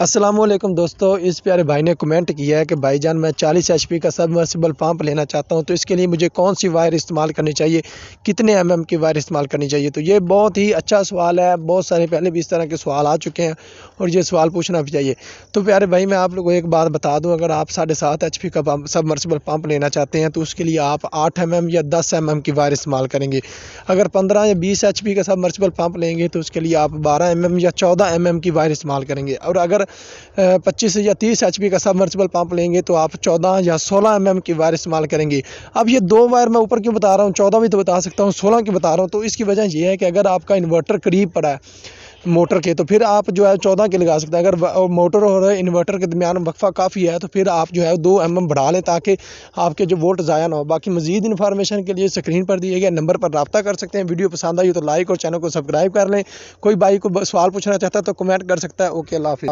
अस्सलाम वालेकुम दोस्तों, इस प्यारे भाई ने कमेंट किया है कि भाईजान मैं 40 एचपी का सबमर्सिबल पंप लेना चाहता हूं, तो इसके लिए मुझे कौन सी वायर इस्तेमाल करनी चाहिए, कितने एमएम की वायर इस्तेमाल करनी चाहिए। तो ये बहुत ही अच्छा सवाल है। बहुत सारे पहले भी इस तरह के सवाल आ चुके हैं और ये सवाल पूछना भी चाहिए। तो प्यारे भाई मैं आप लोगों को एक बात बता दूं, अगर आप 7.5 एचपी का पंप सबमर्सिबल पंप लेना चाहते हैं तो उसके लिए आप 8 एमएम या 10 एमएम की वायर इस्तेमाल करेंगे। अगर 15 या 20 एचपी का सबमर्सिबल पंप लेंगे तो उसके लिए आप 12 एमएम या 14 एमएम की वायर इस्तेमाल करेंगे। और अगर 25 या 30 एचपी का सबमर्सिबल पंप लेंगे तो आप 14 या 16 एमएम की वायर इस्तेमाल करेंगे। अब ये दो वायर मैं ऊपर क्यों बता रहा हूँ, 14 भी तो बता सकता हूँ, 16 की बता रहा हूँ। तो इसकी वजह ये है कि अगर आपका इन्वर्टर करीब पड़ा है मोटर के तो फिर आप जो है 14 के लगा सकते हैं। अगर मोटर और इन्वर्टर के दरमियान वक्फा काफ़ी है तो फिर आप जो है 2 एमएम बढ़ा लें ताकि आपके जो वोल्ट ज़ाया ना हो। बाकी मज़ीद इन्फॉर्मेशन के लिए स्क्रीन पर दिए गए नंबर पर रब्ता कर सकते हैं। वीडियो पसंद आई हो तो लाइक और चैनल को सब्सक्राइब कर लें। कोई भाई को सवाल पूछना चाहता है तो कमेंट कर सकता है। ओके, अल्लाह हाफिज़।